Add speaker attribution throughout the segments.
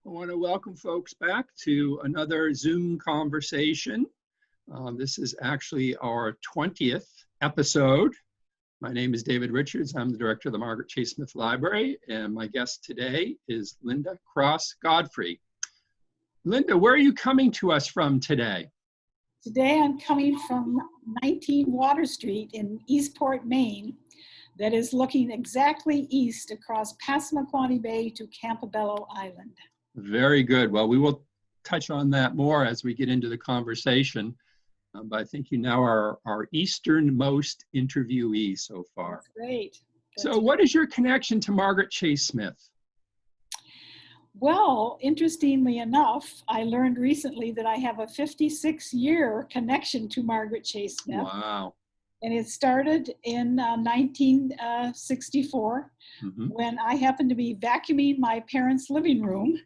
Speaker 1: I want to welcome folks back to another Zoom conversation. This is actually our 20th episode. My name is David Richards. I'm the director of the Margaret Chase Smith Library, and my guest today is Linda Cross Godfrey. Linda, where are you coming to us from today?
Speaker 2: Today I'm coming from 19 Water Street in Eastport, Maine, that is looking exactly east across Passamaquoddy Bay to Campobello Island.
Speaker 1: Very good. Well, we will touch on that more as we get into the conversation. But I think you now are our easternmost interviewee so far.
Speaker 2: That's great.
Speaker 1: So what is your connection to Margaret Chase Smith?
Speaker 2: Well, interestingly enough, I learned recently that I have a 56-year connection to Margaret Chase Smith.
Speaker 1: Wow.
Speaker 2: And it started in 1964 when I happened to be vacuuming my parents' living room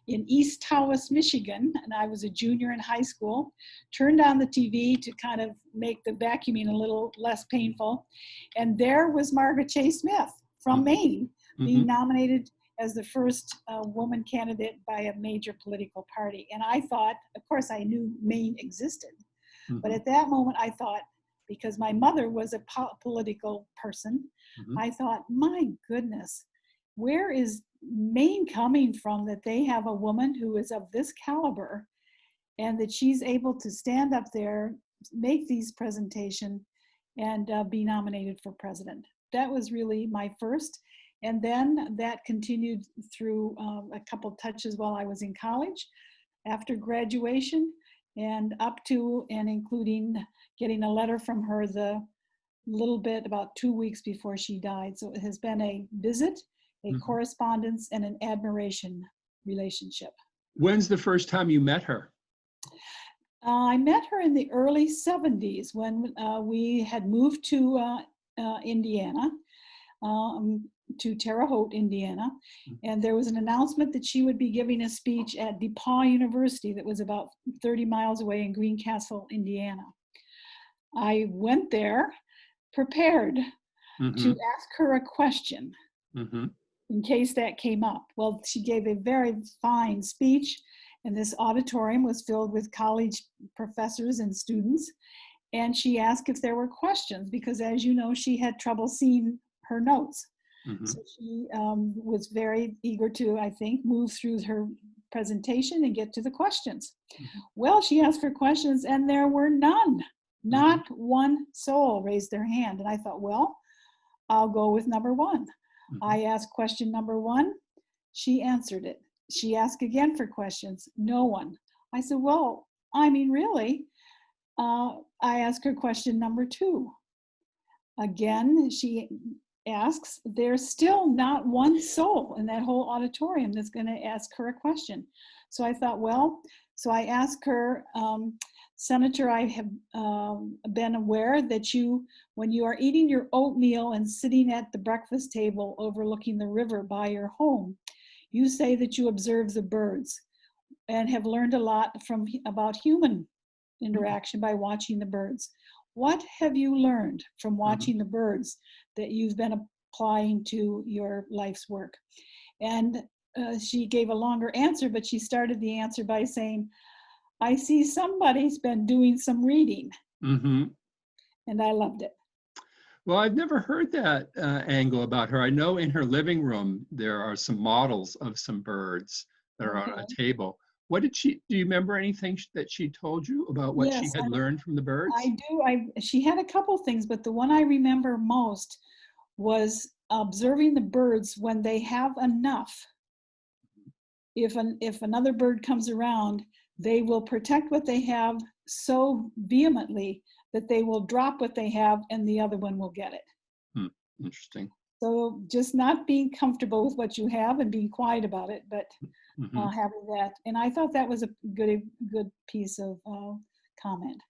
Speaker 2: in East Tawas, Michigan, and I was a junior in high school. Turned on the TV to kind of make the vacuuming a little less painful. And there was Margaret Chase Smith from Maine being nominated as the first woman candidate by a major political party. And I thought, of course I knew Maine existed, but at that moment I thought, because my mother was a political person, I thought, my goodness, where is Maine coming from that they have a woman who is of this caliber and that she's able to stand up there, make these presentations, and be nominated for president. That was really my first. And then that continued through a couple touches while I was in college, after graduation, and up to and including getting a letter from her the little bit about 2 weeks before she died. So it has been a visit, a correspondence, and an admiration relationship.
Speaker 1: When's the first time you met her?
Speaker 2: I met her in the early 70s when we had moved to Indiana, to Terre Haute, Indiana, and there was an announcement that she would be giving a speech at DePauw University that was about 30 miles away in Greencastle, Indiana. I went there prepared to ask her a question in case that came up. Well, she gave a very fine speech, and this auditorium was filled with college professors and students, and she asked if there were questions because, as you know, she had trouble seeing her notes. So she was very eager to, I think, move through her presentation and get to the questions. Well, she asked for questions and there were none. Not one soul raised their hand. And I thought, well, I'll go with number one. I asked question number one. She answered it. She asked again for questions. No one. I said, well, I mean, really? I asked her question number two. Again, she asks, there's still not one soul in that whole auditorium that's going to ask her a question. So I thought, well, so I asked her, Senator, I have been aware that when you are eating your oatmeal and sitting at the breakfast table overlooking the river by your home, you say that you observe the birds and have learned a lot about human interaction by watching the birds. What have you learned from watching the birds that you've been applying to your life's work? And she gave a longer answer, but she started the answer by saying, I see somebody's been doing some reading. And I loved it.
Speaker 1: Well, I've never heard that angle about her. I know in her living room, there are some models of some birds that are on a table. What did do you remember anything that she told you about what she had learned from the birds?
Speaker 2: I do. She had a couple things, but the one I remember most was observing the birds when they have enough. If another bird comes around, they will protect what they have so vehemently that they will drop what they have and the other one will get it.
Speaker 1: Interesting.
Speaker 2: So just not being comfortable with what you have and being quiet about it, but having that. And I thought that was a good piece of comment.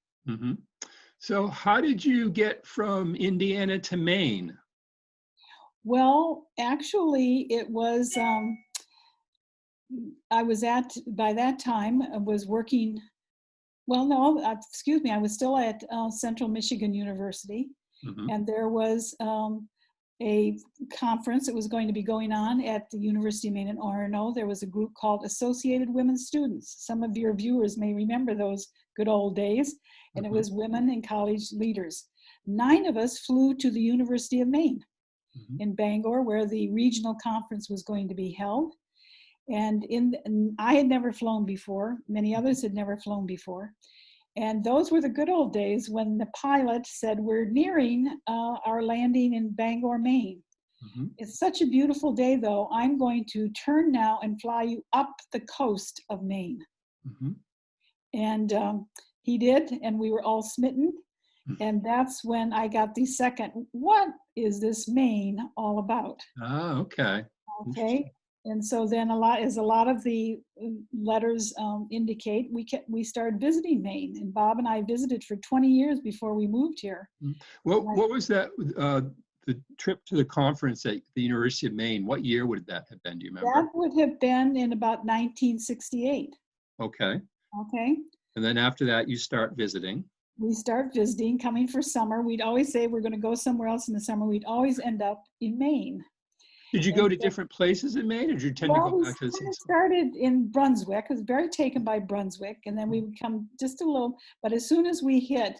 Speaker 1: So how did you get from Indiana to Maine?
Speaker 2: Well, actually, it was, by that time, I was working, I was still at Central Michigan University. And there was a conference that was going to be going on at the University of Maine in Orono. There was a group called Associated Women Students. Some of your viewers may remember those good old days. And it was women and college leaders. 9 of us flew to the University of Maine in Bangor, where the regional conference was going to be held. And I had never flown before. Many others had never flown before. And those were the good old days when the pilot said, we're nearing our landing in Bangor, Maine. It's such a beautiful day, though. I'm going to turn now and fly you up the coast of Maine. And he did, and we were all smitten. And that's when I got the second, what is this Maine all about?
Speaker 1: Ah, okay.
Speaker 2: Okay. And so then a lot of the letters indicate, we started visiting Maine, and Bob and I visited for 20 years before we moved here.
Speaker 1: What was that, the trip to the conference at the University of Maine? What year would that have been? Do you remember?
Speaker 2: That would have been in about 1968.
Speaker 1: Okay.
Speaker 2: Okay.
Speaker 1: And then after that, you start visiting.
Speaker 2: We start visiting, coming for summer. We'd always say we're going to go somewhere else in the summer. We'd always end up in Maine.
Speaker 1: Did you go to different places in Maine, or did you tend to go back to the same?
Speaker 2: We started in Brunswick. I was very taken by Brunswick, and then we would come just a little. But as soon as we hit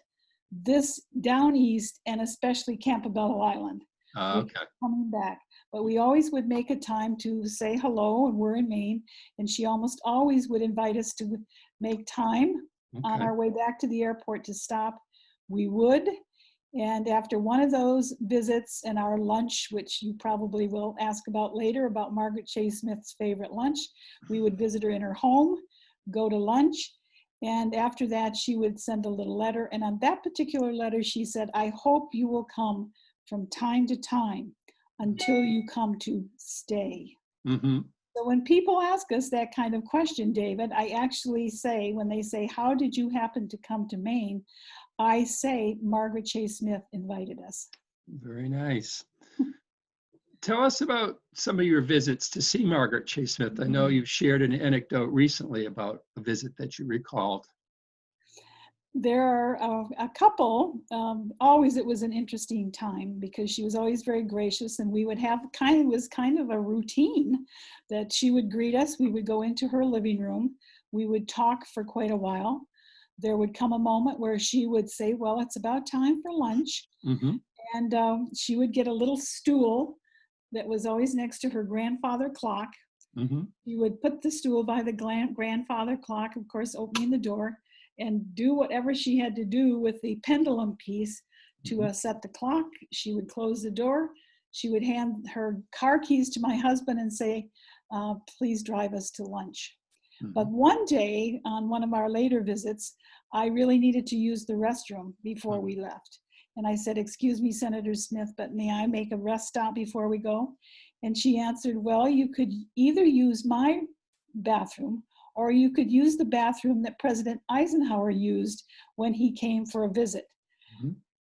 Speaker 2: this down east, and especially Campobello Island,
Speaker 1: Okay.
Speaker 2: coming back. But we always would make a time to say hello, and we're in Maine. And she almost always would invite us to make time on our way back to the airport to stop. We would. And after one of those visits and our lunch, which you probably will ask about later, about Margaret Chase Smith's favorite lunch, we would visit her in her home, go to lunch. And after that, she would send a little letter. And on that particular letter, she said, I hope you will come from time to time until you come to stay. So when people ask us that kind of question, David, I actually say, when they say, how did you happen to come to Maine? I say, Margaret Chase Smith invited us.
Speaker 1: Very nice. Tell us about some of your visits to see Margaret Chase Smith. I know you've shared an anecdote recently about a visit that you recalled.
Speaker 2: There are a couple. Always it was an interesting time because she was always very gracious, and we would have kind of a routine that she would greet us. We would go into her living room. We would talk for quite a while. There would come a moment where she would say, well, it's about time for lunch. And she would get a little stool that was always next to her grandfather clock. She would put the stool by the grandfather clock, of course, opening the door, and do whatever she had to do with the pendulum piece to set the clock. She would close the door. She would hand her car keys to my husband and say, please drive us to lunch. But one day, on one of our later visits, I really needed to use the restroom before we left. And I said, excuse me, Senator Smith, but may I make a rest stop before we go? And she answered, well, you could either use my bathroom or you could use the bathroom that President Eisenhower used when he came for a visit.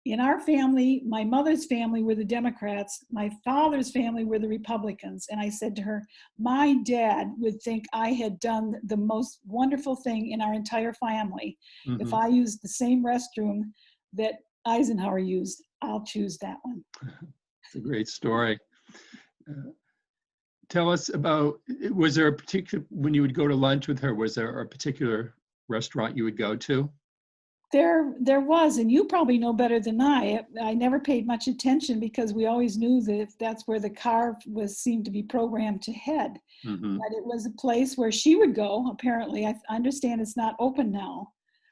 Speaker 2: In our family, my mother's family were the Democrats, my father's family were the Republicans. And I said to her, my dad would think I had done the most wonderful thing in our entire family. If I used the same restroom that Eisenhower used, I'll choose that one.
Speaker 1: It's a great story. Tell us about, was there a particular, when you would go to lunch with her, was there a particular restaurant you would go to?
Speaker 2: There was, and you probably know better than I. I never paid much attention because we always knew that that's where the car seemed to be programmed to head. But it was a place where she would go, apparently. I understand it's not open now.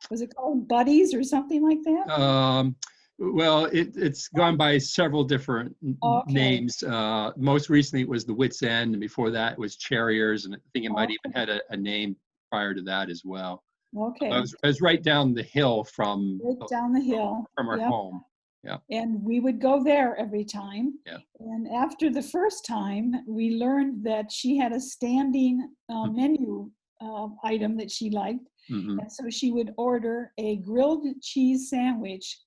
Speaker 2: Was it called Buddy's or something like that?
Speaker 1: Well, it's gone by several different names. Most recently, it was the Wits End, and before that, it was Cherriers, and I think it might even had a name prior to that as well.
Speaker 2: Okay.
Speaker 1: I was right down the hill from our home. Yeah. And
Speaker 2: we would go there every time.
Speaker 1: Yeah.
Speaker 2: And after the first time, we learned that she had a standing menu item that she liked. And so she would order a grilled cheese sandwich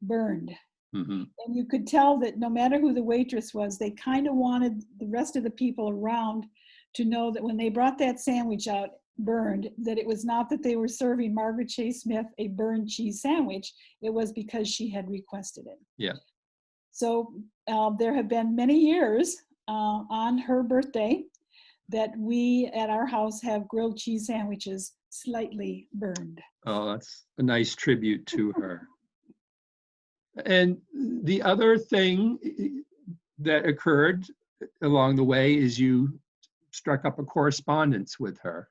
Speaker 2: burned. And you could tell that no matter who the waitress was, they kind of wanted the rest of the people around to know that when they brought that sandwich out burned, that it was not that they were serving Margaret Chase Smith a burned cheese sandwich. It was because she had requested it.
Speaker 1: Yeah.
Speaker 2: So there have been many years on her birthday that we at our house have grilled cheese sandwiches slightly burned.
Speaker 1: Oh, that's a nice tribute to her. And the other thing that occurred along the way is you struck up a correspondence with her.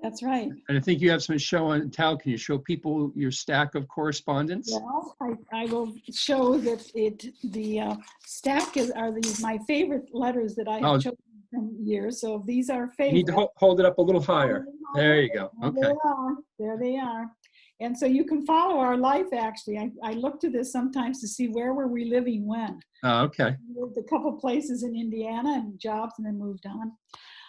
Speaker 2: That's right.
Speaker 1: And I think you have some show and tell. Can you show people your stack of correspondence?
Speaker 2: Well, I will show that the stack are my favorite letters that I have chosen from years. So these are favorites.
Speaker 1: You need to hold it up a little higher. There you go. Okay.
Speaker 2: There they are. And so you can follow our life, actually. I look to this sometimes to see where were we living when.
Speaker 1: Oh, okay.
Speaker 2: We lived a couple places in Indiana and jobs and then moved on.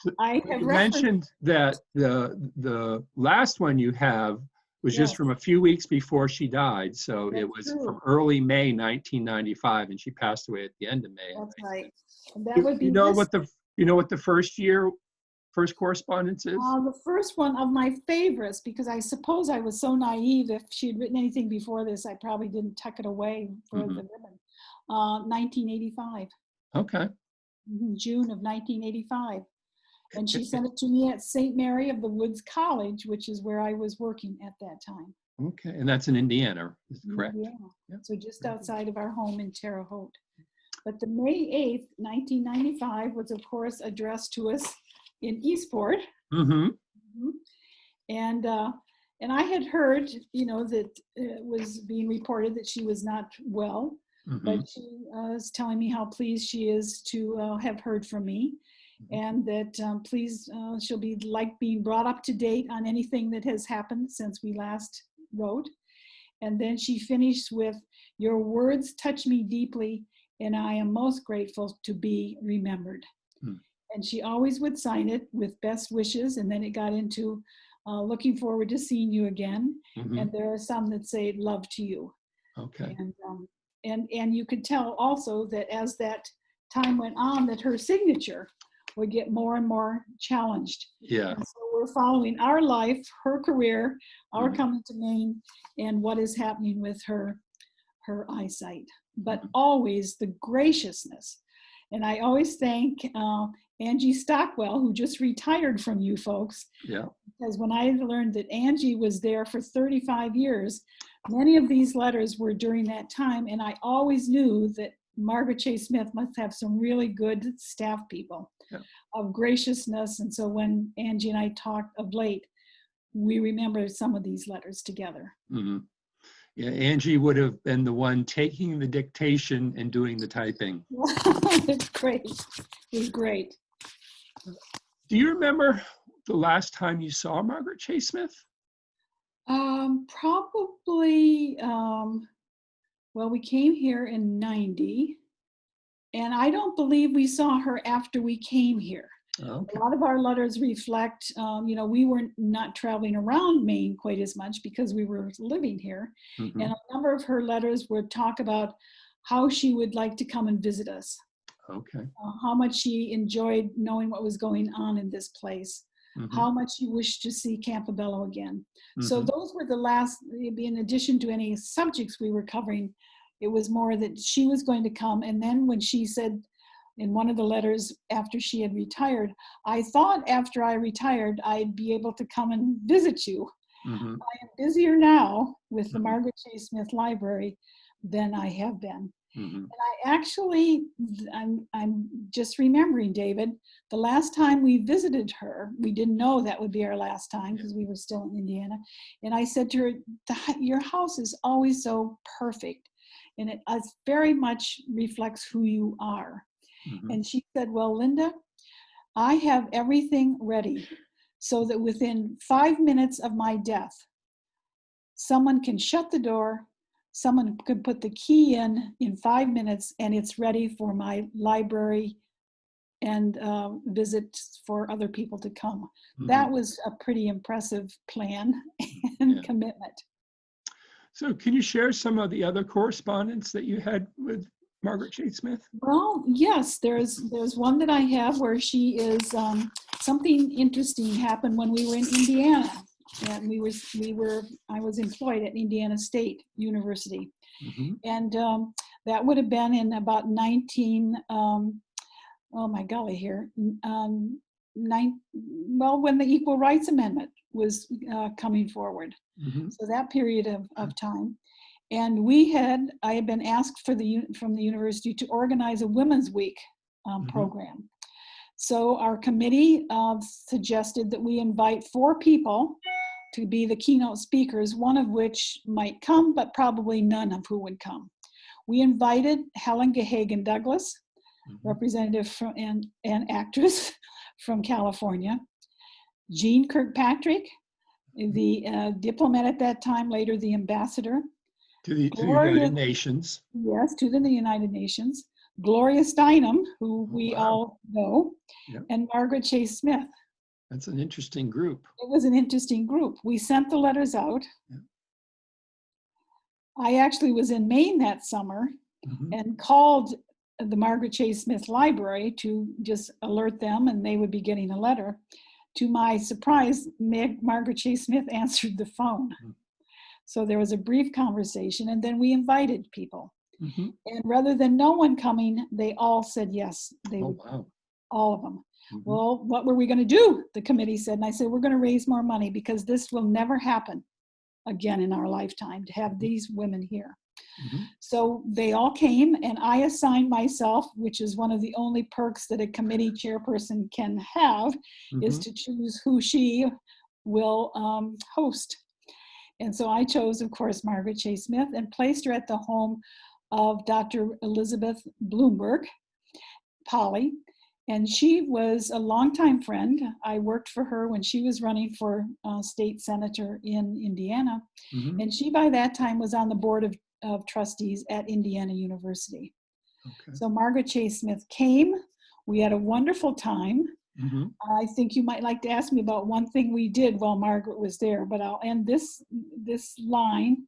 Speaker 1: So
Speaker 2: I have
Speaker 1: you mentioned that the last one you have was just from a few weeks before she died. So it was from early May 1995, and she passed away at the end of May.
Speaker 2: That's right. And that would be
Speaker 1: what the first correspondence is?
Speaker 2: The first one of my favorites, because I suppose I was so naive. If she had written anything before this, I probably didn't tuck it away for the ribbon. 1985.
Speaker 1: Okay.
Speaker 2: June of 1985. And she sent it to me at St. Mary of the Woods College, which is where I was working at that time.
Speaker 1: Okay, and that's in Indiana, is correct?
Speaker 2: Yeah, yep. So just outside of our home in Terre Haute. But the May 8th, 1995 was, of course, addressed to us in Eastport. And I had heard, that it was being reported that she was not well, but she was telling me how pleased she is to have heard from me. And that please, she'll be like being brought up to date on anything that has happened since we last wrote. And then she finished with, "Your words touch me deeply, and I am most grateful to be remembered." And she always would sign it with best wishes. And then it got into looking forward to seeing you again. And there are some that say love to you.
Speaker 1: Okay.
Speaker 2: And you could tell also that as that time went on, that her signature would get more and more challenged.
Speaker 1: Yeah.
Speaker 2: And so we're following our life, her career, our coming to Maine, and what is happening with her eyesight. But always the graciousness. And I always thank Angie Stockwell, who just retired from you folks.
Speaker 1: Yeah.
Speaker 2: Because when I learned that Angie was there for 35 years, many of these letters were during that time. And I always knew that Margaret Chase Smith must have some really good staff people of graciousness. And so when Angie and I talked of late, we remember some of these letters together.
Speaker 1: Yeah, Angie would have been the one taking the dictation and doing the typing.
Speaker 2: It's great. It was great.
Speaker 1: Do you remember the last time you saw Margaret Chase Smith?
Speaker 2: Probably, well, we came here in 90, and I don't believe we saw her after we came here.
Speaker 1: Okay.
Speaker 2: A lot of our letters reflect, we were not traveling around Maine quite as much because we were living here. And a number of her letters would talk about how she would like to come and visit us. Okay. How much she enjoyed knowing what was going on in this place. How much she wished to see Campobello again. So those were the last, in addition to any subjects we were covering, it was more that she was going to come. And then when she said in one of the letters after she had retired, I thought after I retired, I'd be able to come and visit you. I am busier now with the Margaret Chase Smith Library than I have been. And I actually, I'm just remembering, David, the last time we visited her, we didn't know that would be our last time because we were still in Indiana. And I said to her, your house is always so perfect. And it very much reflects who you are. And she said, well, Linda, I have everything ready so that within 5 minutes of my death, someone can shut the door, someone could put the key in 5 minutes, and it's ready for my library and visits for other people to come. That was a pretty impressive plan and commitment. So
Speaker 1: can you share some of the other correspondence that you had with Margaret Chase Smith?
Speaker 2: Well, yes, there's one that I have where she is, something interesting happened when we were in Indiana. And I was employed at Indiana State University. And That would have been in about 19, oh my golly here, well, when the Equal Rights Amendment was coming forward.
Speaker 1: Mhm.
Speaker 2: So that period of time. And I had been asked from the university to organize a Women's Week program. So our committee suggested that we invite 4 people to be the keynote speakers, one of which might come, but probably none of who would come. We invited Helen Gahagan Douglas, representative from, and actress from California, Jean Kirkpatrick, the diplomat at that time, later the ambassador.
Speaker 1: To the United Nations.
Speaker 2: Yes, to the United Nations. Gloria Steinem, who we all know, and Margaret Chase Smith.
Speaker 1: That's an interesting group.
Speaker 2: It was an interesting group. We sent the letters out. Yeah. I actually was in Maine that summer and called the Margaret Chase Smith Library to just alert them, and they would be getting a letter. To my surprise, Margaret Chase Smith answered the phone. So there was a brief conversation, and then we invited people. And rather than no one coming, they all said yes. They would, all of them. Well, what were we going to do? The committee said, and I said, we're going to raise more money because this will never happen again in our lifetime to have these women here. So they all came, and I assigned myself, which is one of the only perks that a committee chairperson can have, is to choose who she will host. And so I chose, of course, Margaret Chase Smith and placed her at the home of Dr. Elizabeth Bloomberg, Polly. And she was a longtime friend. I worked for her when she was running for state senator in Indiana. And she, by that time, was on the board of trustees at Indiana University. So Margaret Chase Smith came. We had a wonderful time. I think you might like to ask me about one thing we did while Margaret was there, but I'll end this line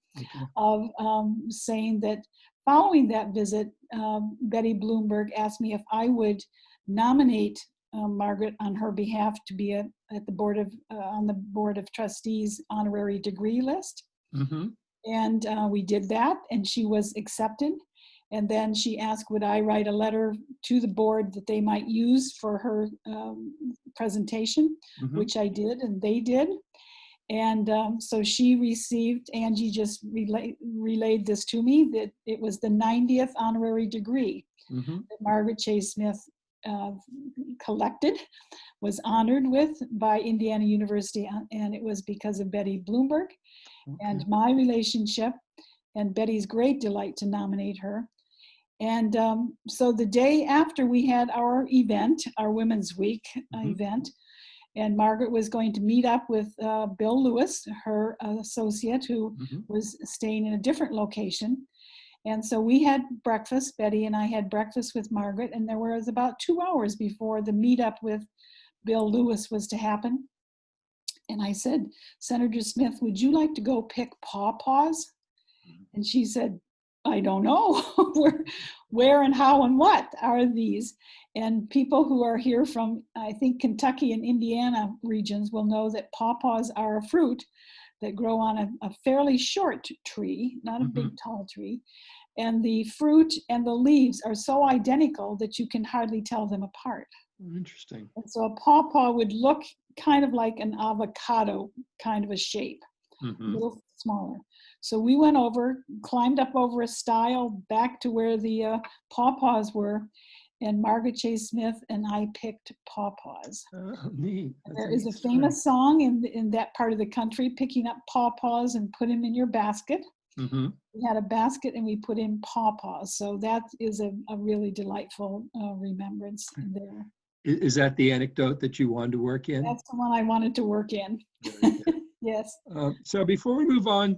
Speaker 2: of saying that following that visit, Betty Bloomberg asked me if I would nominate Margaret on her behalf to be at the board of on the board of trustees honorary degree list. And we did that, and she was accepted. And then she asked, would I write a letter to the board that they might use for her presentation, which I did, and they did. And so she received, Angie just relayed this to me, that it was the 90th honorary degree that Margaret Chase Smith collected, was honored with by Indiana University, and it was because of Betty Bloomberg and my relationship and Betty's great delight to nominate her. And so the day after we had our event, our Women's Week event, and Margaret was going to meet up with Bill Lewis, her associate, who was staying in a different location. And so we had breakfast, Betty and I had breakfast with Margaret, and there was about 2 hours before the meetup with Bill Lewis was to happen. And I said, Senator Smith, would you like to go pick pawpaws? And she said, I don't know. Where and how and what are these? And people who are here from, I think, Kentucky and Indiana regions will know that pawpaws are a fruit that grow on a fairly short tree, not a big tall tree. And the fruit and the leaves are so identical that you can hardly tell them apart.
Speaker 1: Interesting.
Speaker 2: And so a pawpaw would look kind of like an avocado kind of a shape, a little smaller. So we went over, climbed up over a stile back to where the pawpaws were, and Margaret Chase Smith and I picked pawpaws.
Speaker 1: Oh, neat.
Speaker 2: There is a famous song in that part of the country, picking up pawpaws and put them in your basket. We had a basket and we put in pawpaws. So that is a really delightful remembrance there.
Speaker 1: Is that the anecdote that you wanted to work in?
Speaker 2: That's the one I wanted to work in. Yes.
Speaker 1: So before we move on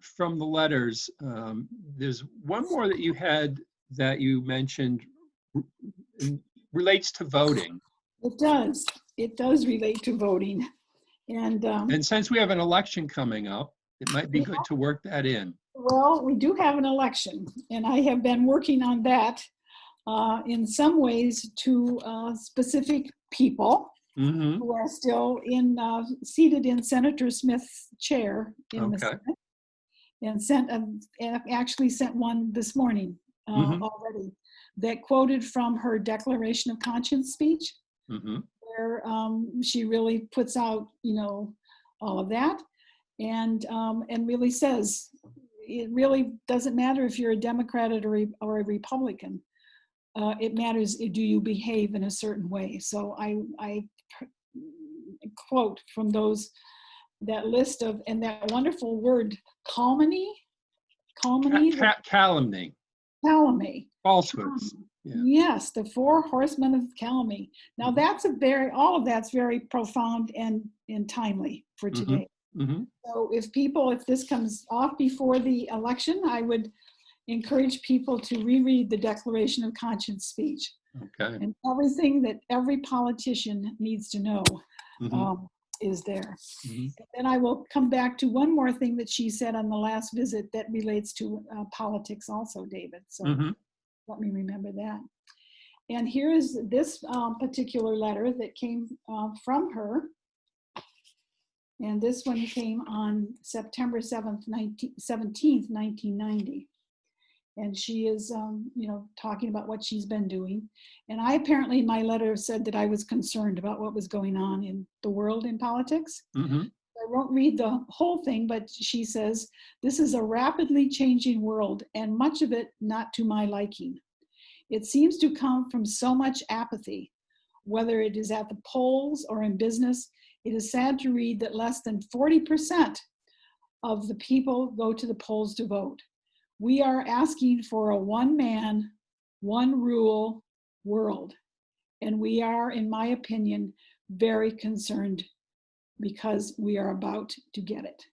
Speaker 1: from the letters, there's one more that you had that you mentioned relates to voting.
Speaker 2: It does. It does relate to voting. And
Speaker 1: since we have an election coming up, it might be good to work that in.
Speaker 2: Well, we do have an election, and I have been working on that in some ways to specific people who are still seated in Senator Smith's chair in the Senate, and actually sent one this morning
Speaker 1: Mhm.
Speaker 2: already that quoted from her Declaration of Conscience speech,
Speaker 1: Mhm.
Speaker 2: where she really puts out, all of that, and really says it really doesn't matter if you're a Democrat or a Republican. It matters, do you behave in a certain way? So I quote from that list of, and that wonderful word, calumny,
Speaker 1: Calumny,
Speaker 2: calumny.
Speaker 1: falsehoods. Yeah.
Speaker 2: Yes, the four horsemen of calumny. Now
Speaker 1: Mhm.
Speaker 2: that's all of that's very profound and timely for
Speaker 1: Mhm.
Speaker 2: today.
Speaker 1: Mhm.
Speaker 2: So if this comes off before the election, I would encourage people to reread the Declaration of Conscience speech,
Speaker 1: Okay.
Speaker 2: and everything that every politician needs to know
Speaker 1: Mhm.
Speaker 2: um, is there.
Speaker 1: Mhm.
Speaker 2: And I will come back to one more thing that she said on the last visit that relates to politics also, David. So
Speaker 1: Mhm.
Speaker 2: let me remember that. And here is this particular letter that came from her. And this one came on September 17th, 1990. And she is, talking about what she's been doing. And I apparently, in my letter, said that I was concerned about what was going on in the world in politics.
Speaker 1: Mhm.
Speaker 2: I won't read the whole thing, but she says, this is a rapidly changing world, and much of it not to my liking. It seems to come from so much apathy, whether it is at the polls or in business. It is sad to read that less than 40% of the people go to the polls to vote. We are asking for a one man, one rule world. And we are, in my opinion, very concerned because we are about to get it.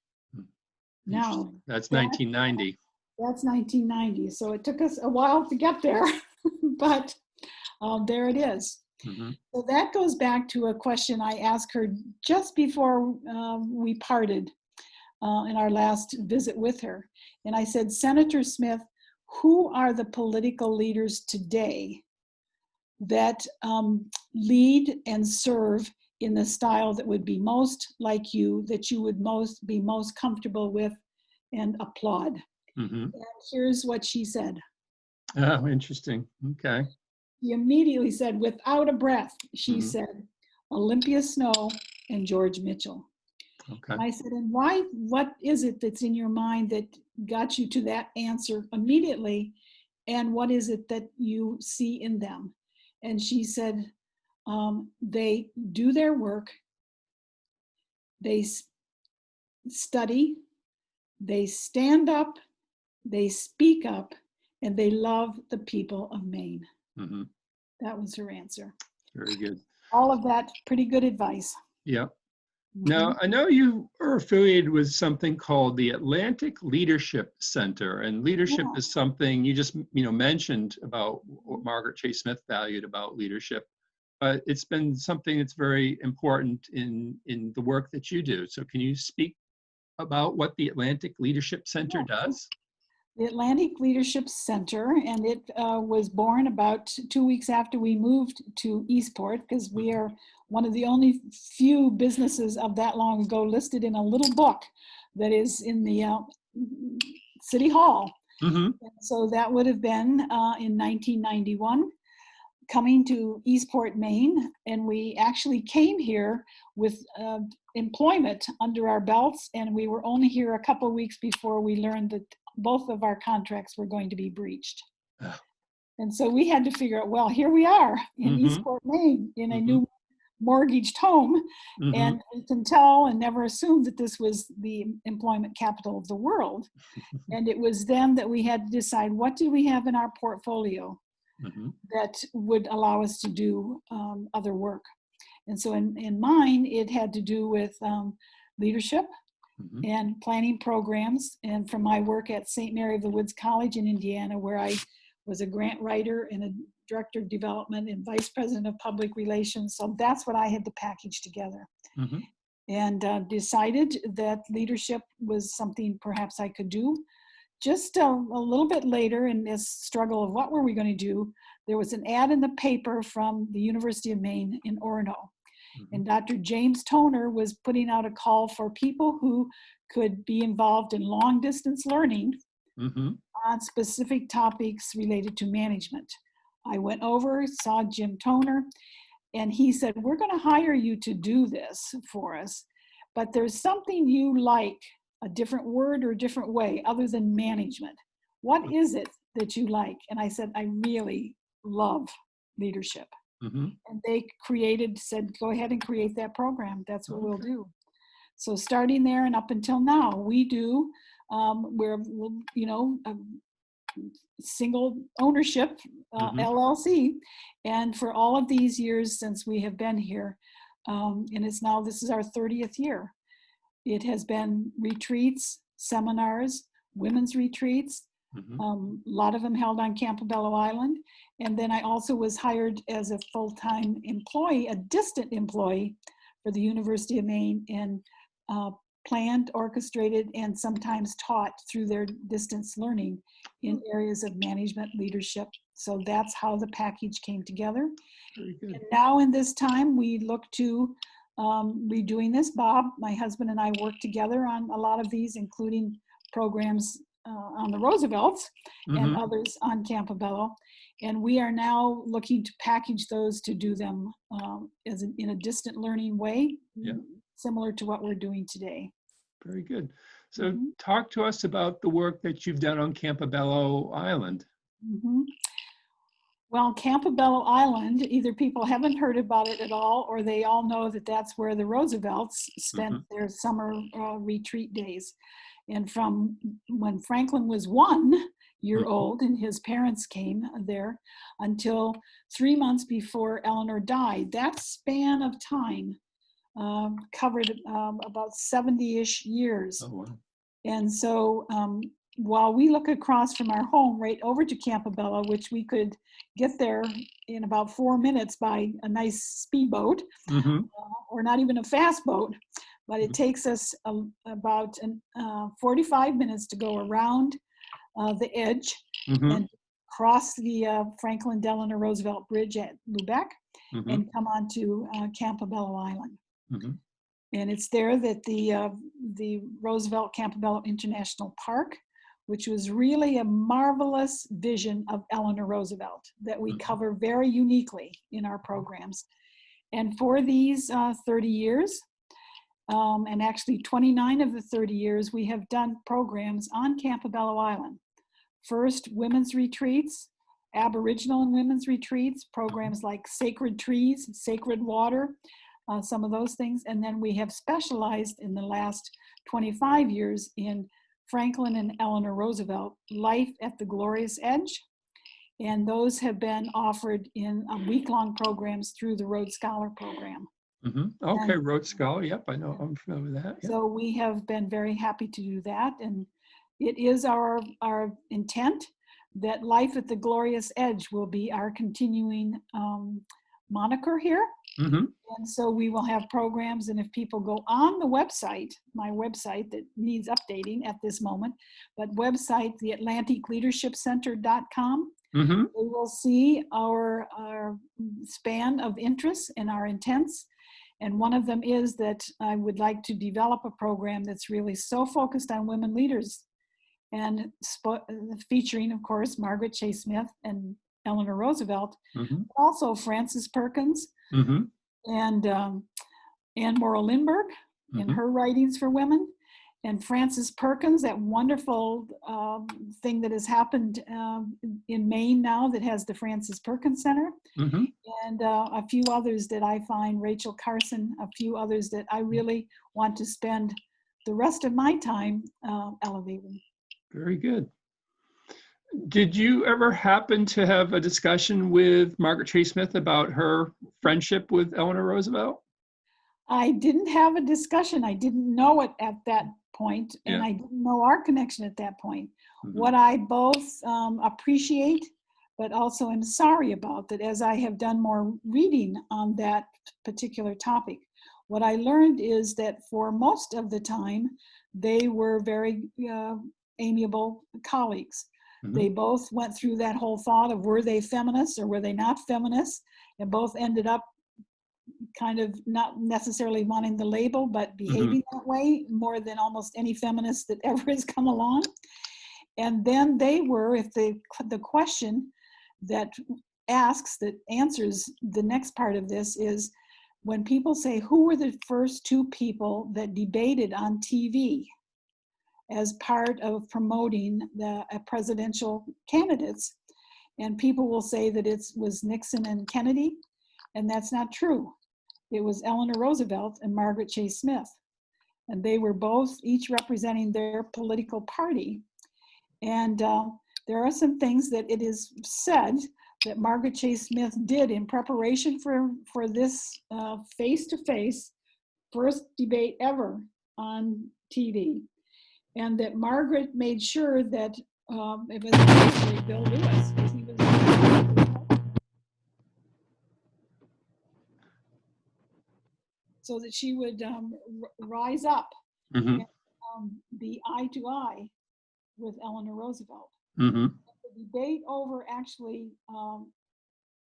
Speaker 2: Now,
Speaker 1: Interesting. That's 1990.
Speaker 2: that's 1990. So it took us a while to get there, but there it is.
Speaker 1: Mhm.
Speaker 2: So that goes back to a question I asked her just before we parted in our last visit with her. And I said, Senator Smith, who are the political leaders today that lead and serve in the style that would be most like you, that you would be most comfortable with and applaud?
Speaker 1: Mhm.
Speaker 2: And here's what she said.
Speaker 1: Oh, interesting. Okay.
Speaker 2: She immediately said, without a breath, she
Speaker 1: Mhm.
Speaker 2: said, Olympia Snowe and George Mitchell.
Speaker 1: Okay.
Speaker 2: And I said, and why, what is it that's in your mind that got you to that answer immediately? And what is it that you see in them? And she said, they do their work, they study, they stand up, they speak up, and they love the people of Maine.
Speaker 1: Mhm.
Speaker 2: That was her answer.
Speaker 1: Very good.
Speaker 2: All of that pretty good advice.
Speaker 1: Yeah.
Speaker 2: Mhm.
Speaker 1: Now, I know you are affiliated with something called the Atlantic Leadership Center, and leadership
Speaker 2: Yeah.
Speaker 1: is something you just, mentioned about what Margaret Chase Smith valued about leadership, but it's been something that's very important in the work that you do. So can you speak about what the Atlantic Leadership Center does?
Speaker 2: The Atlantic Leadership Center, and it was born about 2 weeks after we moved to Eastport, because we are one of the only few businesses of that long ago listed in a little book that is in the City Hall.
Speaker 1: Mm-hmm.
Speaker 2: And so that would have been in 1991, coming to Eastport, Maine, and we actually came here with employment under our belts, and we were only here a couple of weeks before we learned that both of our contracts were going to be breached. And so we had to figure out, well, here we are in
Speaker 1: Mm-hmm.
Speaker 2: Eastport, Maine, in a
Speaker 1: Mm-hmm.
Speaker 2: new mortgaged home,
Speaker 1: Mm-hmm.
Speaker 2: and we can tell and never assume that this was the employment capital of the world. And it was then that we had to decide, what do we have in our portfolio
Speaker 1: Mm-hmm.
Speaker 2: that would allow us to do other work? And so in mine, it had to do with leadership
Speaker 1: Mm-hmm.
Speaker 2: and planning programs. And from my work at St. Mary of the Woods College in Indiana, where I was a grant writer and a director of development and vice president of public relations. So that's what I had to package together.
Speaker 1: Mm-hmm.
Speaker 2: And decided that leadership was something perhaps I could do. Just a little bit later in this struggle of what were we going to do, there was an ad in the paper from the University of Maine in Orono. And Dr. James Toner was putting out a call for people who could be involved in long distance learning
Speaker 1: Mm-hmm.
Speaker 2: on specific topics related to management. I went over, saw Jim Toner, and he said, we're going to hire you to do this for us, but there's something you like, a different word or a different way other than management. What is it that you like? And I said, I really love leadership.
Speaker 1: Mm-hmm.
Speaker 2: And they said, go ahead and create that program. That's what we'll
Speaker 1: Okay.
Speaker 2: do. So starting there and up until now, we do, we're, single ownership,
Speaker 1: Mm-hmm.
Speaker 2: LLC. And for all of these years since we have been here, and this is our 30th year. It has been retreats, seminars, women's retreats,
Speaker 1: Mm-hmm.
Speaker 2: a lot of them held on Campobello Island. And then I also was hired as a full-time employee, a distant employee for the University of Maine, and planned, orchestrated, and sometimes taught through their distance learning in areas of management, leadership. So that's how the package came together.
Speaker 1: Very good.
Speaker 2: And now in this time, we look to redoing this. Bob, my husband, and I work together on a lot of these, including programs on the Roosevelts and
Speaker 1: Mm-hmm.
Speaker 2: others on Campobello. And we are now looking to package those to do them in a distant learning way,
Speaker 1: Yeah.
Speaker 2: similar to what we're doing today.
Speaker 1: Very good. So
Speaker 2: Mhm.
Speaker 1: talk to us about the work that you've done on Campobello Island.
Speaker 2: Mm-hmm. Well, Campobello Island, either people haven't heard about it at all, or they all know that that's where the Roosevelts spent their summer retreat days. And from when Franklin was 1 year old and his parents came there until 3 months before Eleanor died, that span of time covered about 70-ish years.
Speaker 1: Oh, wow.
Speaker 2: And so while we look across from our home right over to Campobello, which we could get there in about 4 minutes by a nice speedboat,
Speaker 1: Mm-hmm.
Speaker 2: or not even a fast boat, but it takes us about 45 minutes to go around the edge
Speaker 1: Mm-hmm.
Speaker 2: and cross the Franklin Delano Roosevelt Bridge at Lubec
Speaker 1: Mm-hmm.
Speaker 2: and come on to Campobello Island.
Speaker 1: Mm-hmm.
Speaker 2: And it's there that the Roosevelt Campobello International Park, which was really a marvelous vision of Eleanor Roosevelt that we cover very uniquely in our programs. And for these 30 years, and actually 29 of the 30 years, we have done programs on Campobello Island. First, women's retreats, Aboriginal and women's retreats, programs like Sacred Trees, Sacred Water, some of those things. And then we have specialized in the last 25 years in Franklin and Eleanor Roosevelt, Life at the Glorious Edge. And those have been offered in week-long programs through the Rhodes Scholar Program.
Speaker 1: Mm-hmm. Okay,
Speaker 2: And
Speaker 1: Rhodes Scholar. Yep, I know. I'm familiar with that. Yep.
Speaker 2: so we have been very happy to do that. And it is our intent that Life at the Glorious Edge will be our continuing moniker here.
Speaker 1: Mm-hmm.
Speaker 2: And so we will have programs, and if people go on the website, my website that needs updating at this moment, but website, theatlanticleadershipcenter.com,
Speaker 1: Mm-hmm.
Speaker 2: they will see our span of interests and our intents. And one of them is that I would like to develop a program that's really so focused on women leaders and featuring, of course, Margaret Chase Smith and Eleanor Roosevelt,
Speaker 1: Mm-hmm.
Speaker 2: also Frances Perkins,
Speaker 1: Mm-hmm.
Speaker 2: and Anne Morrow Lindbergh in her writings for women, and Frances Perkins, that wonderful thing that has happened in Maine now that has the Frances Perkins Center,
Speaker 1: Mm-hmm.
Speaker 2: and a few others that I find, Rachel Carson, a few others that I really want to spend the rest of my time elevating.
Speaker 1: Very good. Did you ever happen to have a discussion with Margaret Chase Smith about her friendship with Eleanor Roosevelt?
Speaker 2: I didn't have a discussion. I didn't know it at that point, and I didn't know our connection at that point.
Speaker 1: Mm-hmm.
Speaker 2: What I both appreciate, but also am sorry about, that as I have done more reading on that particular topic, what I learned is that for most of the time, they were very amiable colleagues.
Speaker 1: Mm-hmm.
Speaker 2: They both went through that whole thought of, were they feminists or were they not feminists, and both ended up kind of not necessarily wanting the label, but behaving that way more than almost any feminist that ever has come along. And then they were, if the question that answers the next part of this is, when people say, who were the first two people that debated on TV as part of promoting the presidential candidates? And people will say that it was Nixon and Kennedy, and that's not true. It was Eleanor Roosevelt and Margaret Chase Smith. And they were both each representing their political party. And there are some things that it is said that Margaret Chase Smith did in preparation for this face-to-face first debate ever on TV. And that Margaret made sure that it was actually Bill Lewis, because he was so that she would rise up and be eye to eye with Eleanor Roosevelt.
Speaker 1: Mm-hmm.
Speaker 2: The debate over actually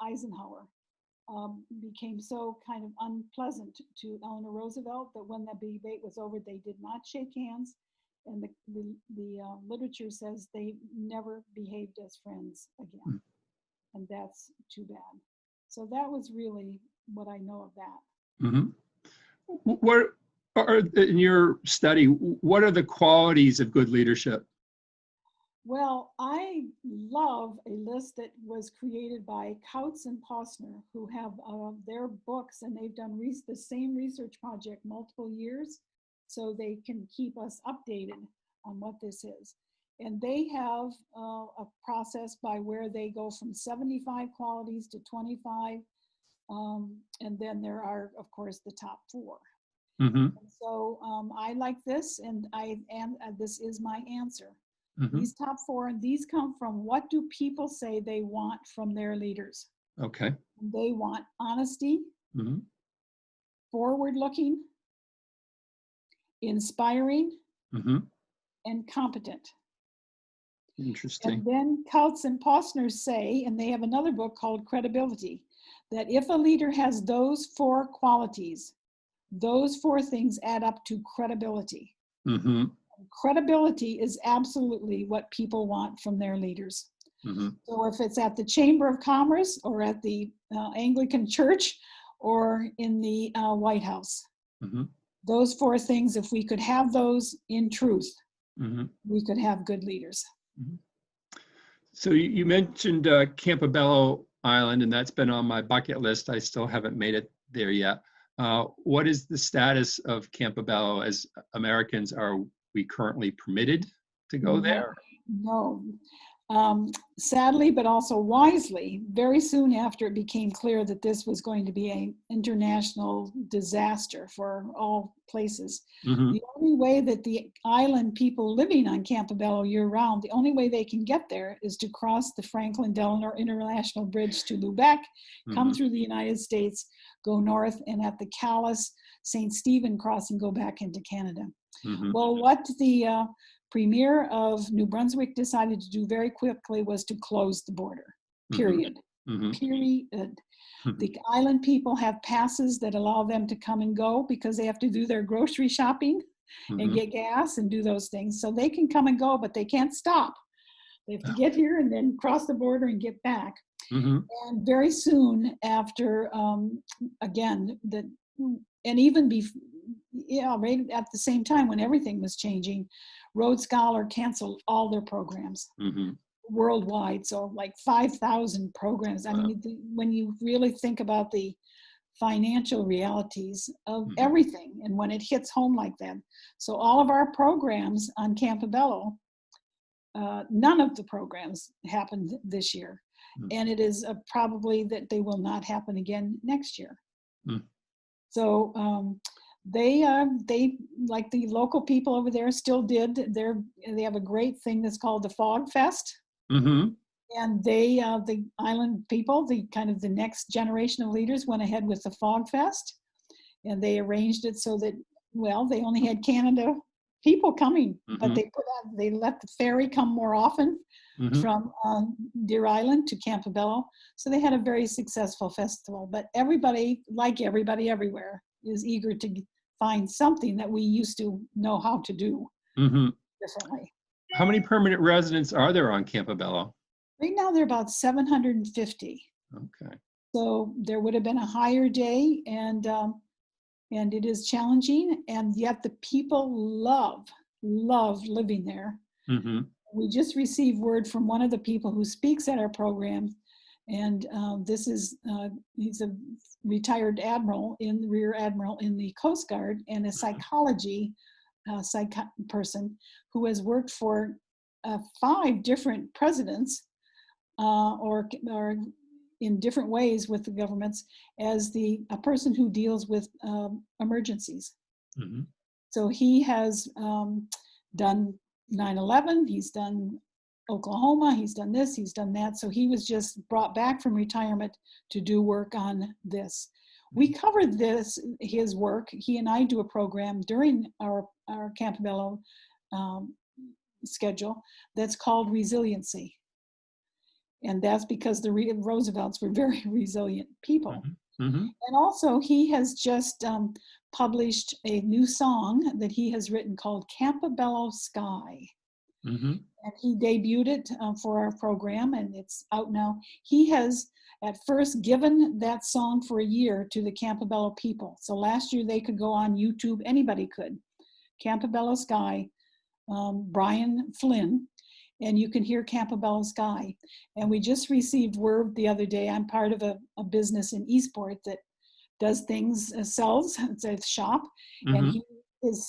Speaker 2: Eisenhower became so kind of unpleasant to Eleanor Roosevelt that when the debate was over, they did not shake hands. And the literature says they never behaved as friends again. And that's too bad. So that was really what I know of that.
Speaker 1: Mm-hmm. What are, in your study, what are the qualities of good leadership?
Speaker 2: Well, I love a list that was created by Kautz and Posner, who have their books, and they've done the same research project multiple years, so they can keep us updated on what this is. And they have a process by where they go from 75 qualities to 25, and then there are, of course, the top 4.
Speaker 1: Mm-hmm.
Speaker 2: So I like this, and this is my answer.
Speaker 1: Mm-hmm.
Speaker 2: These top 4, and these come from what do people say they want from their leaders.
Speaker 1: Okay.
Speaker 2: They want honesty,
Speaker 1: Mm-hmm.
Speaker 2: forward-looking, inspiring,
Speaker 1: Mm-hmm.
Speaker 2: and competent.
Speaker 1: Interesting.
Speaker 2: And then Kautz and Posner say, and they have another book called Credibility, that if a leader has those 4 qualities, those 4 things add up to credibility.
Speaker 1: Mm-hmm.
Speaker 2: Credibility is absolutely what people want from their leaders.
Speaker 1: Mm-hmm.
Speaker 2: So if it's at the Chamber of Commerce or at the Anglican Church or in the White House,
Speaker 1: Mm-hmm.
Speaker 2: those 4 things, if we could have those in truth,
Speaker 1: Mm-hmm.
Speaker 2: we could have good leaders.
Speaker 1: Mm-hmm. So you mentioned Campobello Island, and that's been on my bucket list. I still haven't made it there yet. What is the status of Campobello? As Americans, are we currently permitted to go there?
Speaker 2: No. Sadly, but also wisely, very soon after it became clear that this was going to be an international disaster for all places,
Speaker 1: Mm-hmm.
Speaker 2: the only way that the island people living on Campobello year-round, the only way they can get there is to cross the Franklin Delano International Bridge to Lubec, come
Speaker 1: Mm-hmm.
Speaker 2: through the United States, go north, and at the Calais St. Stephen crossing, go back into Canada.
Speaker 1: Mm-hmm.
Speaker 2: Well, what the Premier of New Brunswick decided to do very quickly was to close the border, period.
Speaker 1: Mm-hmm.
Speaker 2: Period.
Speaker 1: Mm-hmm.
Speaker 2: The island people have passes that allow them to come and go because they have to do their grocery shopping and
Speaker 1: Mm-hmm.
Speaker 2: get gas and do those things. So they can come and go, but they can't stop. They have to get here and then cross the border and get back.
Speaker 1: Mm-hmm.
Speaker 2: And very soon after, again, and even right at the same time when everything was changing, Rhodes Scholar canceled all their programs
Speaker 1: Mm-hmm.
Speaker 2: worldwide. So like 5,000 programs. I mean, when you really think about the financial realities of
Speaker 1: Mm-hmm.
Speaker 2: everything, and when it hits home like that. So all of our programs on Campobello, none of the programs happened this year.
Speaker 1: Mm-hmm.
Speaker 2: And it is probably that they will not happen again next year.
Speaker 1: Mm-hmm.
Speaker 2: So they like the local people over there still did. They have a great thing that's called the Fog Fest.
Speaker 1: Mm-hmm.
Speaker 2: And they, the island people, the kind of the next generation of leaders went ahead with the Fog Fest. And they arranged it so that, well, they only had Canada people coming, but
Speaker 1: Mm-hmm.
Speaker 2: they let the ferry come more often.
Speaker 1: Mm-hmm.
Speaker 2: From Deer Island to Campobello. So they had a very successful festival, but everybody, like everybody everywhere, is eager to find something that we used to know how to do
Speaker 1: Mm-hmm.
Speaker 2: differently.
Speaker 1: How many permanent residents are there on Campobello?
Speaker 2: Right now, they're about 750.
Speaker 1: Okay.
Speaker 2: So there would have been a higher day, and it is challenging, and yet the people love living there.
Speaker 1: Mm-hmm.
Speaker 2: We just received word from one of the people who speaks at our program, and this is he's a retired admiral, rear admiral in the Coast Guard, and a psychology person who has worked for 5 different presidents, or in different ways with the governments, as a person who deals with emergencies.
Speaker 1: Mm-hmm.
Speaker 2: So he has done 9/11, he's done Oklahoma, he's done this, he's done that. So he was just brought back from retirement to do work on this. We covered his work. He and I do a program during our Campobello schedule that's called Resiliency. And that's because the Roosevelts were very resilient people.
Speaker 1: Mm-hmm. Mm-hmm.
Speaker 2: And also he has just published a new song that he has written called Campobello Sky.
Speaker 1: Mm-hmm.
Speaker 2: And he debuted it for our program, and it's out now. He has at first given that song for a year to the Campobello people. So last year they could go on YouTube, anybody could. Campobello Sky, Brian Flynn, and you can hear Campobello Sky. And we just received word the other day. I'm part of a business in Eastport that does things, sells, it's a shop.
Speaker 1: Mm-hmm.
Speaker 2: And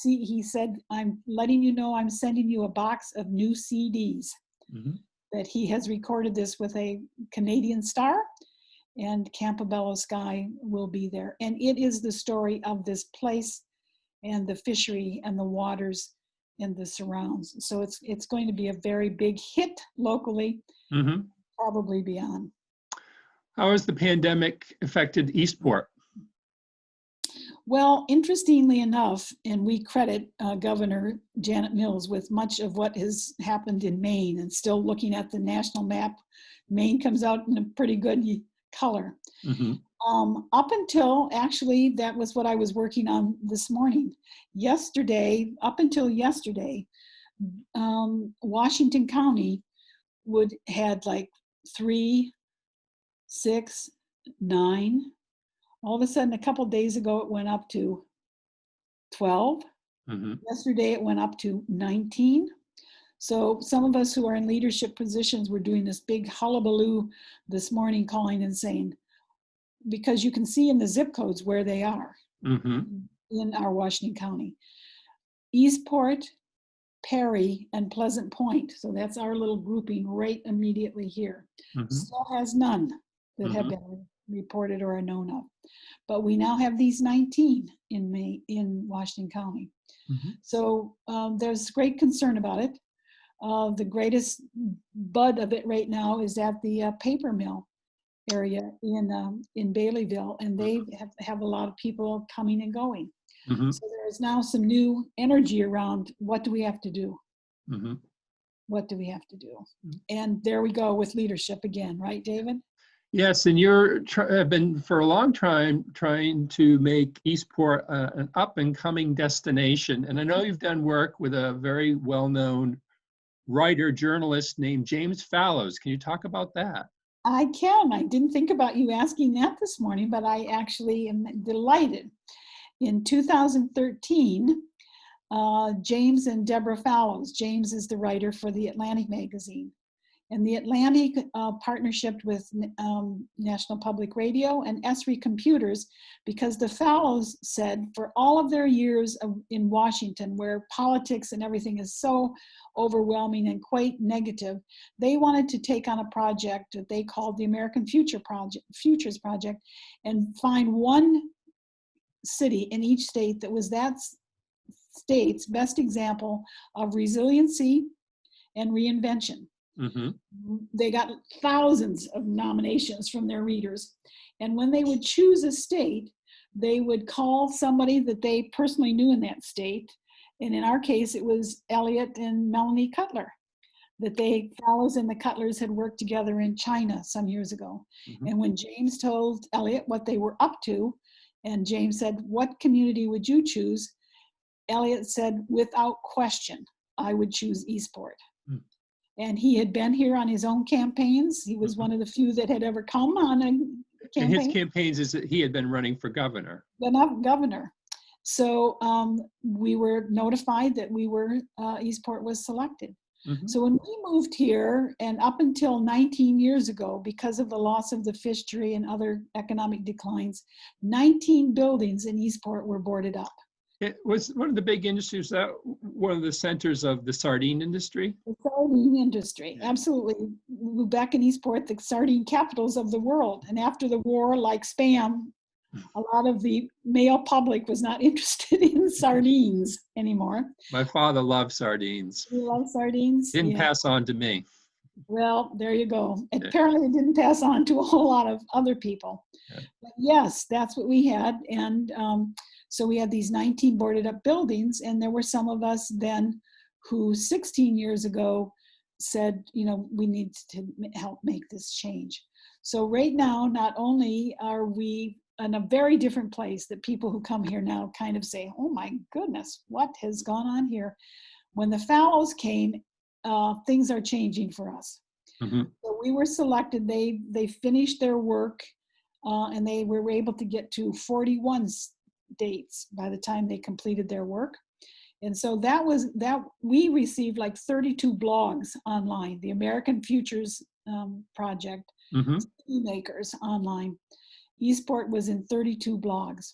Speaker 2: he said, I'm letting you know I'm sending you a box of new CDs. Mm-hmm. That he has recorded this with a Canadian star, and Campobello Sky will be there. And it is the story of this place and the fishery and the waters and the surrounds. So it's going to be a very big hit locally, mm-hmm. probably beyond.
Speaker 1: How has the pandemic affected Eastport?
Speaker 2: Well, interestingly enough, and we credit Governor Janet Mills with much of what has happened in Maine, and still looking at the national map, Maine comes out in a pretty good color. Mm-hmm. Up until, actually, that was what I was working on this morning. Up until yesterday, Washington County had like 3, 6, 9. All of a sudden, a couple days ago, it went up to 12. Mm-hmm. Yesterday, it went up to 19. So some of us who are in leadership positions were doing this big hullabaloo this morning, calling and saying, because you can see in the zip codes where they are, mm-hmm. in our Washington County. Eastport, Perry, and Pleasant Point. So that's our little grouping right immediately here. Mm-hmm. Still has none that mm-hmm. have been reported or are known of. But we now have these 19 in Washington County. Mm-hmm. So there's great concern about it. The greatest bud of it right now is at the paper mill area in Baileyville, and they have a lot of people coming and going. Mm-hmm. So there is now some new energy around what do we have to do? Mm-hmm. What do we have to do? Mm-hmm. And there we go with leadership again, right, David?
Speaker 1: Yes, and have been for a long time trying to make Eastport an up-and-coming destination. And I know you've done work with a very well-known writer, journalist named James Fallows. Can you talk about that?
Speaker 2: I can. I didn't think about you asking that this morning, but I actually am delighted. In 2013, James and Deborah Fallows, James is the writer for the Atlantic magazine, and the Atlantic partnership with National Public Radio and Esri Computers, because the Fallows said for all of their years in Washington, where politics and everything is so overwhelming and quite negative, they wanted to take on a project that they called the American Futures Project, and find one city in each state that was that state's best example of resiliency and reinvention. Mm-hmm. They got thousands of nominations from their readers. And when they would choose a state, they would call somebody that they personally knew in that state. And in our case, it was Elliot and Melanie Cutler, that Fallows and the Cutlers had worked together in China some years ago. Mm-hmm. And when James told Elliot what they were up to, and James said, what community would you choose? Elliot said, without question, I would choose Eastport.
Speaker 1: Hmm.
Speaker 2: And he had been here on his own campaigns. He was
Speaker 1: Mhm.
Speaker 2: one of the few that had ever come on a
Speaker 1: And his
Speaker 2: campaign,
Speaker 1: campaigns is that he had been running for governor.
Speaker 2: governor. So we were notified that Eastport was selected.
Speaker 1: Mhm.
Speaker 2: So when we moved here, and up until 19 years ago, because of the loss of the fishery and other economic declines, 19 buildings in Eastport were boarded up.
Speaker 1: It was one of the big industries, that one of the centers of the sardine industry.
Speaker 2: The sardine industry,
Speaker 1: Yeah.
Speaker 2: absolutely. Back in Eastport, the sardine capitals of the world. And after the war, like Spam, a lot of the male public was not interested in sardines anymore.
Speaker 1: My father loved sardines.
Speaker 2: You love sardines?
Speaker 1: Didn't
Speaker 2: Yeah.
Speaker 1: pass on to me.
Speaker 2: Well, there you go.
Speaker 1: Yeah.
Speaker 2: Apparently it didn't pass on to a whole lot of other people.
Speaker 1: Yeah.
Speaker 2: But yes, that's what we had. And so we had these 19 boarded up buildings, and there were some of us then who 16 years ago said, we need to help make this change. So right now, not only are we in a very different place that people who come here now kind of say, oh my goodness, what has gone on here? When the Fallows came, things are changing for us.
Speaker 1: Mhm.
Speaker 2: So we were selected. They finished their work, and they were able to get to 41 states by the time they completed their work. And so that we received like 32 blogs online, the American Futures Project,
Speaker 1: Mhm.
Speaker 2: Makers online. Eastport was in 32 blogs.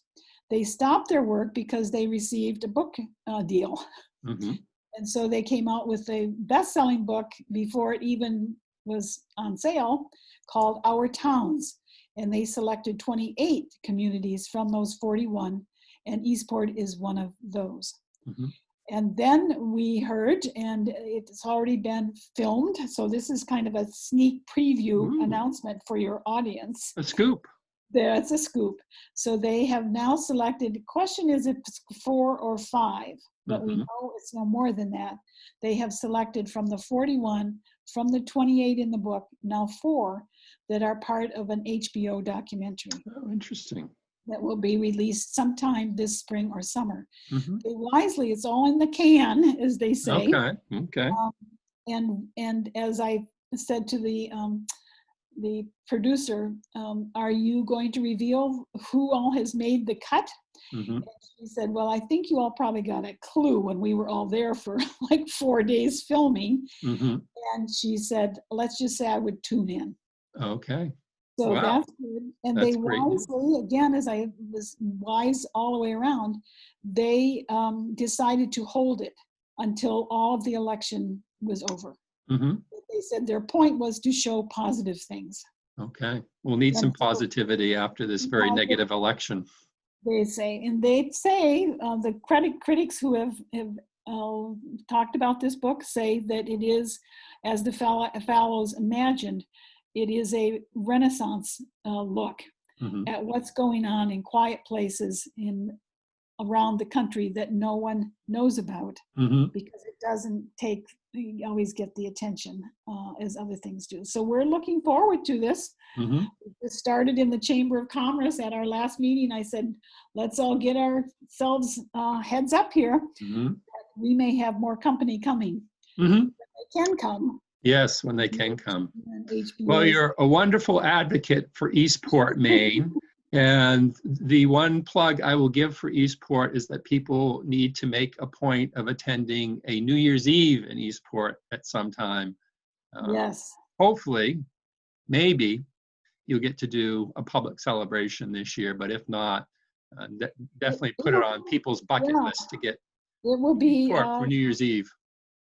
Speaker 2: They stopped their work because they received a book deal.
Speaker 1: Mhm.
Speaker 2: And so they came out with a best-selling book before it even was on sale called Our Towns. And they selected 28 communities from those 41, and Eastport is one of those.
Speaker 1: Mhm.
Speaker 2: And then we heard, and it's already been filmed, so this is kind of a sneak preview
Speaker 1: Ooh.
Speaker 2: announcement for your audience.
Speaker 1: A scoop.
Speaker 2: That's a scoop. So they have now selected, the question is if it's 4 or 5, but we
Speaker 1: Mhm.
Speaker 2: know it's no more than that. They have selected from the 41, from the 28 in the book, now 4 that are part of an HBO documentary
Speaker 1: Oh, interesting.
Speaker 2: that will be released sometime this spring or summer.
Speaker 1: Mhm.
Speaker 2: Wisely, it's all in the can, as they say.
Speaker 1: Okay. Okay.
Speaker 2: And as I said to the producer, are you going to reveal who all has made the cut?
Speaker 1: Mhm.
Speaker 2: And she said, well, I think you all probably got a clue when we were all there for like 4 days filming.
Speaker 1: Mhm.
Speaker 2: And she said, let's just say I would tune in.
Speaker 1: Okay.
Speaker 2: So
Speaker 1: Wow.
Speaker 2: that's good. And
Speaker 1: That's
Speaker 2: they
Speaker 1: great news.
Speaker 2: wisely, again, as I was wise all the way around, they decided to hold it until all of the election was over.
Speaker 1: Mhm.
Speaker 2: They said their point was to show positive things.
Speaker 1: Okay. We'll need some positivity after this very negative election.
Speaker 2: They say, and they say the critics who have talked about this book say that it is, as the Fallows imagined, it is a Renaissance look
Speaker 1: Mhm.
Speaker 2: at what's going on in quiet places around the country that no one knows about,
Speaker 1: Mhm.
Speaker 2: because it doesn't always get the attention as other things do. So we're looking forward to this.
Speaker 1: Mhm.
Speaker 2: It started in the Chamber of Commerce at our last meeting. I said, let's all get ourselves heads up here.
Speaker 1: Mhm.
Speaker 2: We may have more company coming.
Speaker 1: Mhm.
Speaker 2: They can come.
Speaker 1: Yes, when they can come.
Speaker 2: HBO.
Speaker 1: Well, you're a wonderful advocate for Eastport, Maine. And the one plug I will give for Eastport is that people need to make a point of attending a New Year's Eve in Eastport at some time.
Speaker 2: Yes.
Speaker 1: Hopefully, maybe you'll get to do a public celebration this year, but if not, definitely put it on people's bucket list to get
Speaker 2: it will be
Speaker 1: Eastport for New Year's Eve.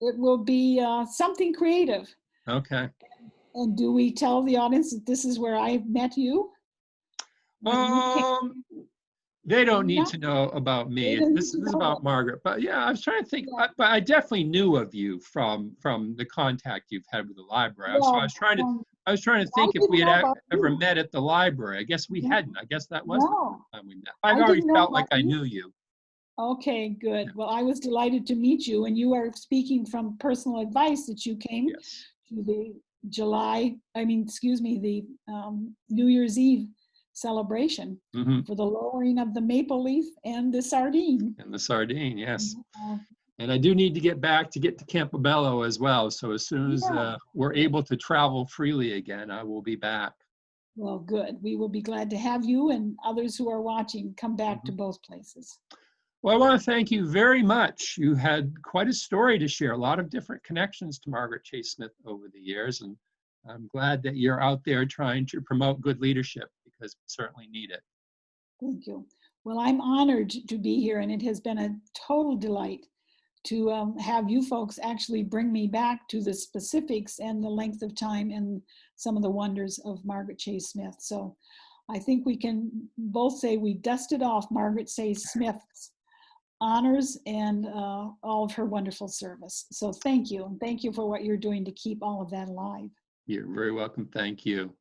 Speaker 2: it will be something creative.
Speaker 1: Okay.
Speaker 2: And do we tell the audience that this is where I met you?
Speaker 1: They don't need to know about me. This is about Margaret. But yeah, I was trying to think.
Speaker 2: Yeah.
Speaker 1: But I definitely knew of you from the contact you've had with the library.
Speaker 2: Yeah,
Speaker 1: So I was trying to think if we had ever
Speaker 2: you.
Speaker 1: met at the library. I guess we hadn't. I guess that was the first time we met. I've
Speaker 2: I
Speaker 1: already
Speaker 2: didn't know
Speaker 1: felt like
Speaker 2: about
Speaker 1: I
Speaker 2: you.
Speaker 1: knew you.
Speaker 2: Okay, good. Well, I was delighted to meet you, and you are speaking from personal advice that you came
Speaker 1: Yes.
Speaker 2: to the the New Year's Eve celebration
Speaker 1: Mhm.
Speaker 2: for the lowering of the maple leaf and the sardine.
Speaker 1: And the sardine, yes. And I do need to get back to get to Campobello as well. So as soon as
Speaker 2: Yeah.
Speaker 1: we're able to travel freely again, I will be back.
Speaker 2: Well, good. We will be glad to have you and others who are watching come back to
Speaker 1: Mhm.
Speaker 2: both places.
Speaker 1: Well, I want to thank you very much. You had quite a story to share, a lot of different connections to Margaret Chase Smith over the years. And I'm glad that you're out there trying to promote good leadership because we certainly need it.
Speaker 2: Thank you. Well, I'm honored to be here, and it has been a total delight to have you folks actually bring me back to the specifics and the length of time and some of the wonders of Margaret Chase Smith. So I think we can both say we dusted off Margaret Chase Smith's honors and all of her wonderful service. So thank you. And thank you for what you're doing to keep all of that alive.
Speaker 1: You're very welcome. Thank you.